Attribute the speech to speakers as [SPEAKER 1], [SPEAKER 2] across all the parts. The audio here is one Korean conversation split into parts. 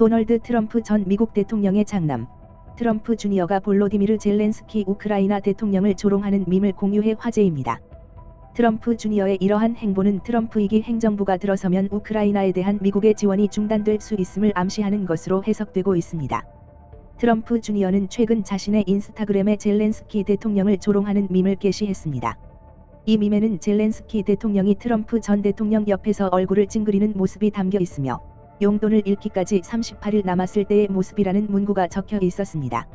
[SPEAKER 1] 도널드 트럼프 전 미국 대통령의 장남 트럼프 주니어가 볼로디미르 젤렌스키 우크라이나 대통령을 조롱하는 밈을 공유해 화제입니다. 트럼프 주니어의 이러한 행보는 트럼프 2기 행정부가 들어서면 우크라이나에 대한 미국의 지원이 중단될 수 있음을 암시하는 것으로 해석되고 있습니다. 트럼프 주니어는 최근 자신의 인스타그램에 젤렌스키 대통령을 조롱하는 밈을 게시했습니다. 이 밈에는 젤렌스키 대통령이 트럼프 전 대통령 옆에서 얼굴을 찡그리는 모습이 담겨 있으며 용돈을 잃기까지 38일 남았을 때의 모습이라는 문구가 적혀 있었습니다.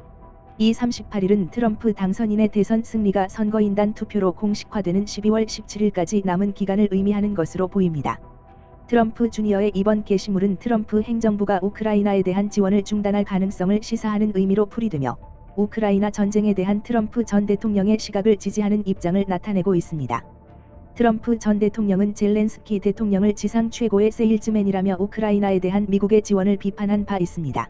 [SPEAKER 1] 이 38일은 트럼프 당선인의 대선 승리가 선거인단 투표로 공식화되는 12월 17일까지 남은 기간을 의미하는 것으로 보입니다. 트럼프 주니어의 이번 게시물은 트럼프 행정부가 우크라이나에 대한 지원을 중단할 가능성을 시사하는 의미로 풀이되며 우크라이나 전쟁에 대한 트럼프 전 대통령의 시각을 지지하는 입장을 나타내고 있습니다. 트럼프 전 대통령은 젤렌스키 대통령을 지상 최고의 세일즈맨이라며 우크라이나에 대한 미국의 지원을 비판한 바 있습니다.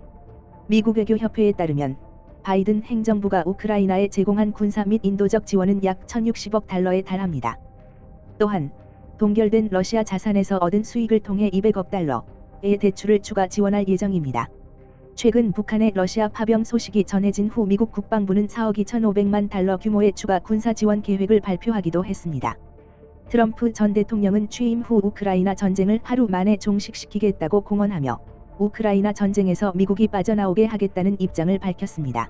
[SPEAKER 1] 미국 외교협회에 따르면 바이든 행정부가 우크라이나에 제공한 군사 및 인도적 지원은 약 1,060억 달러에 달합니다. 또한 동결된 러시아 자산에서 얻은 수익을 통해 200억 달러의 대출을 추가 지원할 예정입니다. 최근 북한의 러시아 파병 소식이 전해진 후 미국 국방부는 4억 2,500만 달러 규모의 추가 군사 지원 계획을 발표하기도 했습니다. 트럼프 전 대통령은 취임 후 우크라이나 전쟁을 하루 만에 종식시키겠다고 공언하며 우크라이나 전쟁에서 미국이 빠져나오게 하겠다는 입장을 밝혔습니다.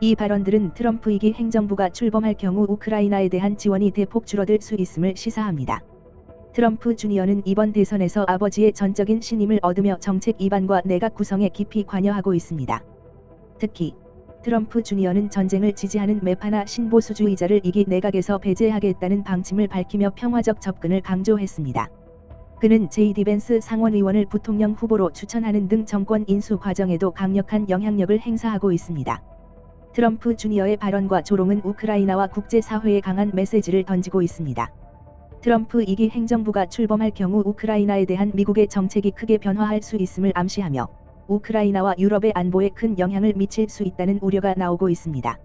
[SPEAKER 1] 이 발언들은 트럼프 2기 행정부가 출범할 경우 우크라이나에 대한 지원이 대폭 줄어들 수 있음을 시사합니다. 트럼프 주니어는 이번 대선에서 아버지의 전적인 신임을 얻으며 정책 입안과 내각 구성에 깊이 관여하고 있습니다. 특히 트럼프 주니어는 전쟁을 지지하는 매파나 신보수주의자를 2기 내각에서 배제하겠다는 방침을 밝히며 평화적 접근을 강조했습니다. 그는 제이디 벤스 상원의원을 부통령 후보로 추천하는 등 정권 인수 과정에도 강력한 영향력을 행사하고 있습니다. 트럼프 주니어의 발언과 조롱은 우크라이나와 국제사회에 강한 메시지를 던지고 있습니다. 트럼프 2기 행정부가 출범할 경우 우크라이나에 대한 미국의 정책이 크게 변화할 수 있음을 암시하며 우크라이나와 유럽의 안보에 큰 영향을 미칠 수 있다는 우려가 나오고 있습니다.